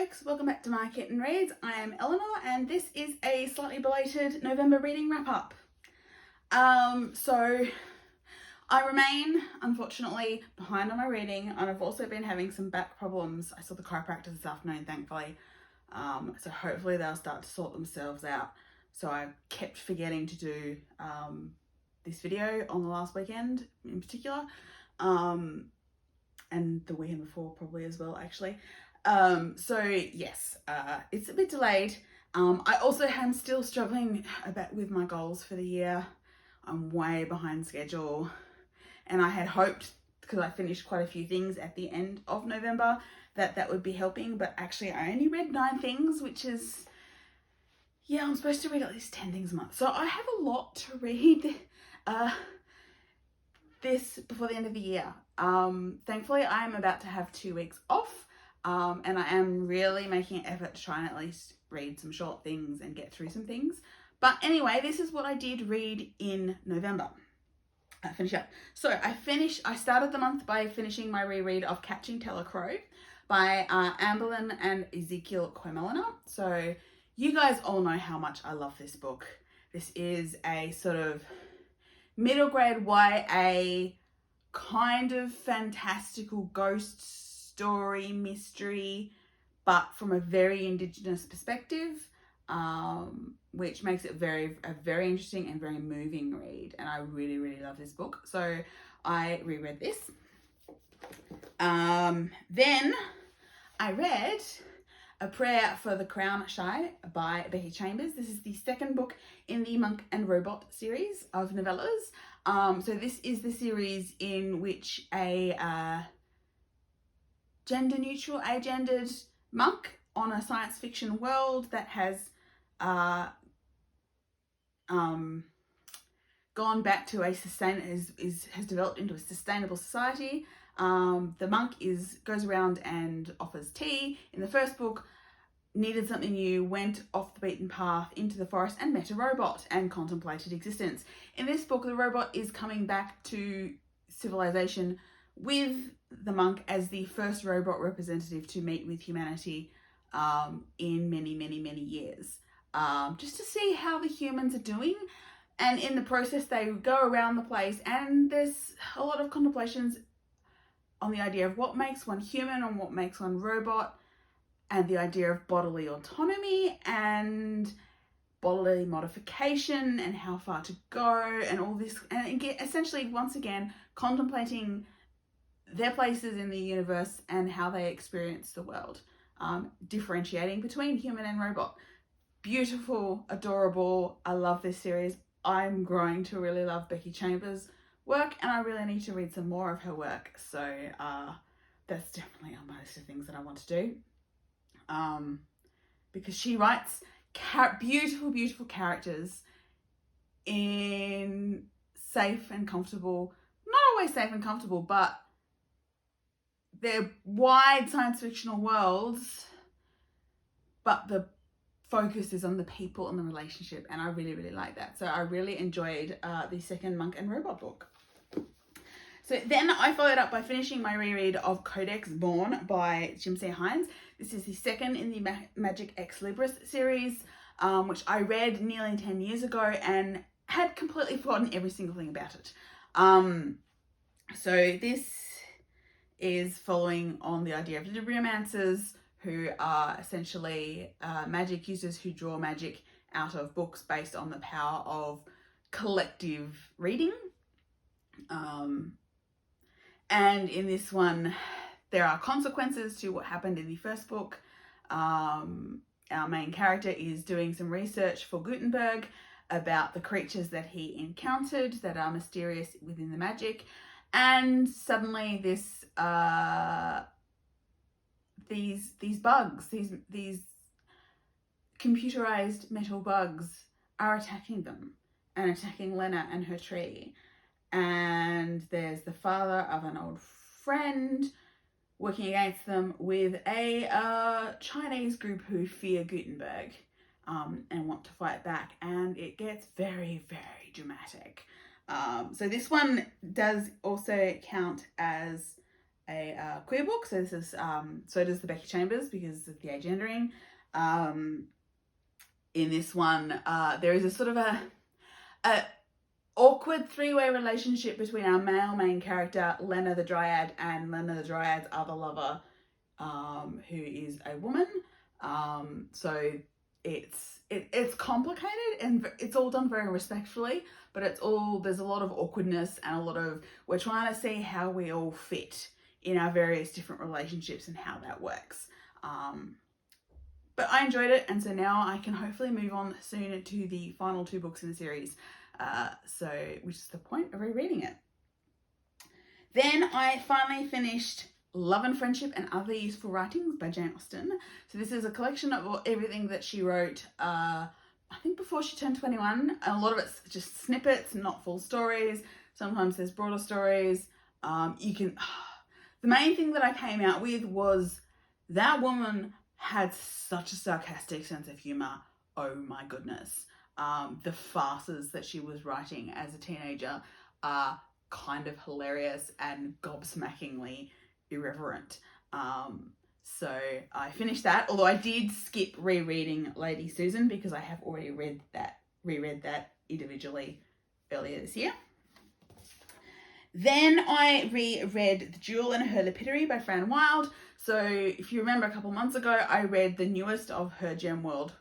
folks, welcome back to My Kitten Reads. I am Eleanor and this is a slightly belated November reading wrap up. So I remain unfortunately behind on my reading, and I've also been having some back problems. I saw the chiropractor this afternoon, thankfully. So hopefully they'll start to sort themselves out. So I kept forgetting to do this video on the last weekend in particular, and the weekend before probably as well actually. So yes, it's a bit delayed. I also am still struggling a bit with my goals for the year. I'm way behind schedule, and I had hoped, because I finished quite a few things at the end of November, that would be helping, but actually I only read 9 things, which is, yeah, I'm supposed to read at least 10 things a month. So I have a lot to read this before the end of the year. Thankfully I'm about to have 2 weeks off, and I am really making an effort to try and at least read some short things and get through some things. But anyway, this is what I did read in November. Finish up. So I started the month by finishing my reread of Catching Teller Crow by Amberlynn and Ezekiel Quamelina. So you guys all know how much I love this book. This is a sort of middle grade YA kind of fantastical ghost story mystery, but from a very Indigenous perspective, which makes it a very interesting and very moving read. And I really, really love this book. So I reread this. Then I read A Prayer for the Crown Shy by Becky Chambers. This is the second book in the Monk and Robot series of novellas. So this is the series in which a gender-neutral, agendered monk on a science fiction world that has gone back to has developed into a sustainable society. The monk goes around and offers tea. In the first book, needed something new, went off the beaten path into the forest and met a robot and contemplated existence. In this book, the robot is coming back to civilization with the monk as the first robot representative to meet with humanity in many, many, many years, just to see how the humans are doing. And in the process, they go around the place, and there's a lot of contemplations on the idea of what makes one human and what makes one robot, and the idea of bodily autonomy and bodily modification and how far to go and all this, and essentially once again contemplating their places in the universe and how they experience the world, differentiating between human and robot. Beautiful, adorable. I love this series. I'm growing to really love Becky Chambers' work, and I really need to read some more of her work. So that's definitely on my list of things that I want to do, because she writes beautiful, beautiful characters in safe and comfortable, not always safe and comfortable, but they're wide science fictional worlds, but the focus is on the people and the relationship, and I really, really like that. So I really enjoyed the second Monk and Robot book. So then I followed up by finishing my reread of Codex Born by Jimsy Hines. This is the second in the Magic Ex Libris series, which I read nearly 10 years ago and had completely forgotten every single thing about it. So this is following on the idea of Libriomancers, who are essentially magic users who draw magic out of books based on the power of collective reading. And in this one, there are consequences to what happened in the first book. Our main character is doing some research for Gutenberg about the creatures that he encountered that are mysterious within the magic, and suddenly this these bugs, these computerized metal bugs are attacking them and attacking Lena and her tree. And there's the father of an old friend working against them with a Chinese group who fear Gutenberg and want to fight back, and it gets very, very dramatic. So this one does also count as queer book. So this is so does the Becky Chambers because of the agendering. In this one, there is a sort of a awkward three-way relationship between our male main character Lena the Dryad and Lena the Dryad's other lover, who is a woman. So it's complicated and it's all done very respectfully, but there's a lot of awkwardness and a lot of, we're trying to see how we all fit in our various different relationships and how that works. But I enjoyed it, and so now I can hopefully move on soon to the final 2 books in the series, which is the point of rereading it. Then I finally finished Love and Friendship and Other Useful Writings by Jane Austen. So this is a collection of everything that she wrote, I think before she turned 21. A lot of it's just snippets, not full stories. Sometimes there's broader stories. The main thing that I came out with was that woman had such a sarcastic sense of humour. Oh my goodness. The farces that she was writing as a teenager are kind of hilarious and gobsmackingly irreverent. So I finished that, although I did skip rereading Lady Susan because I have already reread that individually earlier this year. Then I reread The Jewel and Her Lapidary by Fran Wilde. So if you remember a couple months ago, I read the newest of her Gem World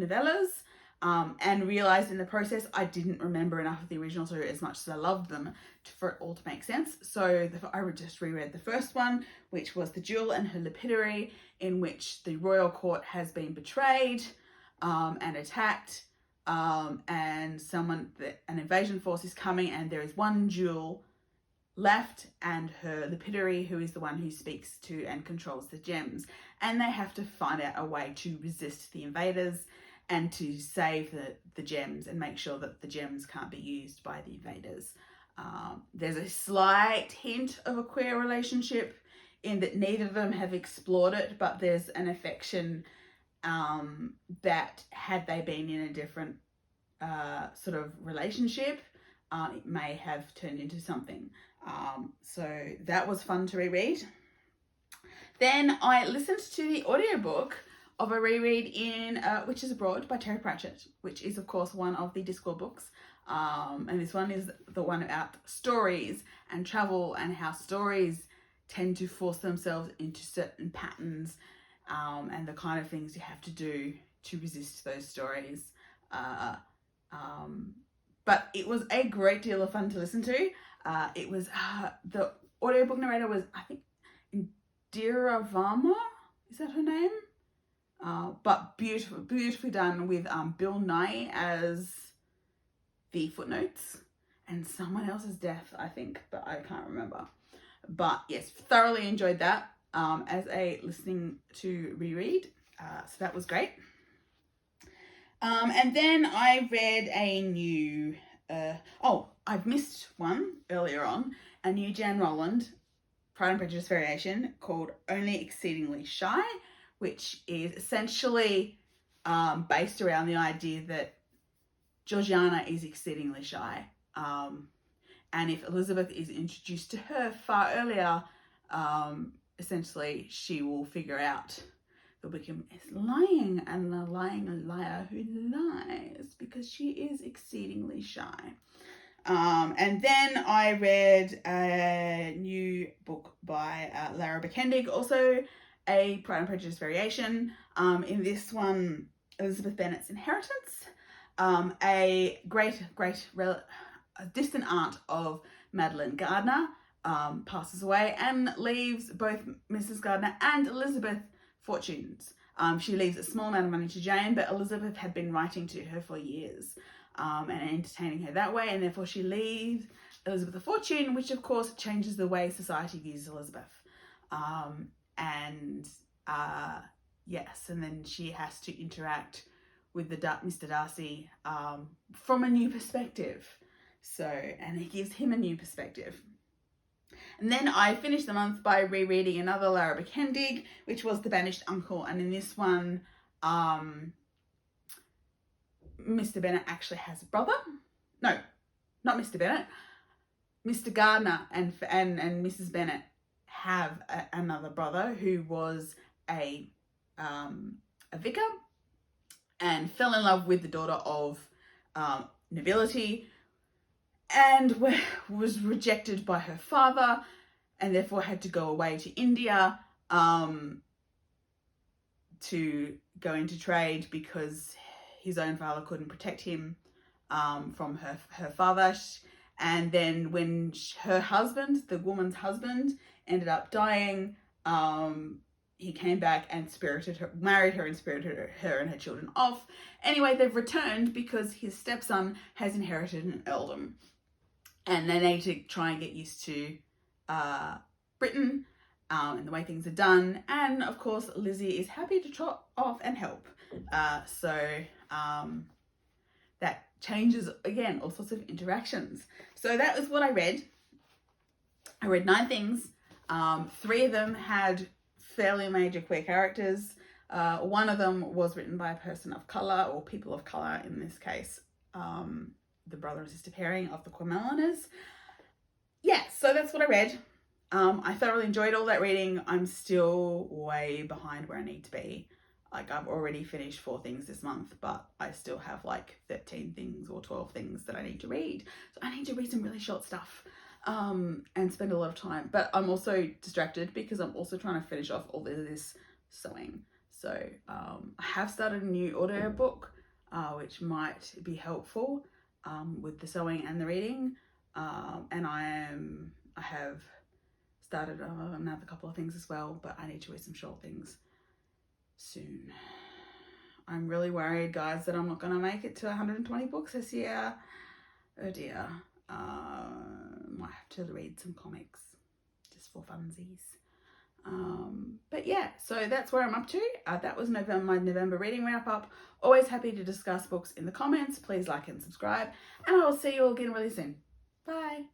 novellas, and realised in the process I didn't remember enough of the original story as much as I loved them for it all to make sense. So I just reread the first one, which was The Jewel and Her Lapidary, in which the royal court has been betrayed and attacked, and an invasion force is coming, and there is one jewel left, and her lapidary, who is the one who speaks to and controls the gems, and they have to find out a way to resist the invaders and to save the gems and make sure that the gems can't be used by the invaders. There's a slight hint of a queer relationship in that neither of them have explored it, but there's an affection that had they been in a different sort of relationship, it may have turned into something. So that was fun to reread. Then I listened to the audiobook of a reread in Witches Abroad by Terry Pratchett, which is of course one of the Discworld books. And this one is the one about stories and travel and how stories tend to force themselves into certain patterns, and the kind of things you have to do to resist those stories. But it was a great deal of fun to listen to. It was, the audiobook narrator was, I think, Indira Varma, is that her name? But beautifully done with Bill Nye as the footnotes and someone else's death, I think, but I can't remember. But yes, thoroughly enjoyed that as a listening to reread. So that was great. And then I read a new, I've missed one earlier on, a new Jan Rowland Pride and Prejudice variation called Only Exceedingly Shy, which is essentially based around the idea that Georgiana is exceedingly shy. And if Elizabeth is introduced to her far earlier, essentially she will figure out that Wickham is lying, and the lying liar who lies because she is exceedingly shy. And then I read a new book by Lara Bekendig, also a Pride and Prejudice variation. In this one, Elizabeth Bennet's Inheritance. A distant aunt of Madeline Gardner passes away and leaves both Mrs. Gardner and Elizabeth fortunes. She leaves a small amount of money to Jane, but Elizabeth had been writing to her for years and entertaining her that way, and therefore she leaves Elizabeth a fortune, which of course changes the way society views Elizabeth. Yes, and then she has to interact with Mr. Darcy from a new perspective. And he gives him a new perspective. And then I finished the month by rereading another Lara Bekendig, which was The Banished Uncle. And in this one, Mr. Bennet actually has a brother. No, not Mr. Bennet. Mr. Gardner and Mrs. Bennet have another brother who was a vicar and fell in love with the daughter of nobility, and was rejected by her father, and therefore had to go away to India to go into trade because his own father couldn't protect him from her father. And then when her husband, the woman's husband, ended up dying, he came back and married her and spirited her and her children off. Anyway, they've returned because his stepson has inherited an earldom, and they need to try and get used to Britain and the way things are done. And of course, Lizzie is happy to trot off and help. So that changes, again, all sorts of interactions. So that was what I read. I read 9 things. 3 of them had fairly major queer characters. One of them was written by a person of colour, or people of colour in this case, the brother and sister pairing of the Cormelliners. Yeah, so that's what I read. I thoroughly enjoyed all that reading. I'm still way behind where I need to be. Like, I've already finished 4 things this month, but I still have like 13 things or 12 things that I need to read. So I need to read some really short stuff and spend a lot of time. But I'm also distracted because I'm also trying to finish off all this sewing. So I have started a new audio book, which might be helpful with the sewing and the reading. And I have started another couple of things as well, but I need to read some short things soon. I'm really worried, guys, that I'm not going to make it to 120 books this year. Oh dear. Might have to read some comics just for funsies. But yeah, so that's where I'm up to. That was my November reading wrap up. Always happy to discuss books in the comments. Please like and subscribe, and I will see you all again really soon. Bye.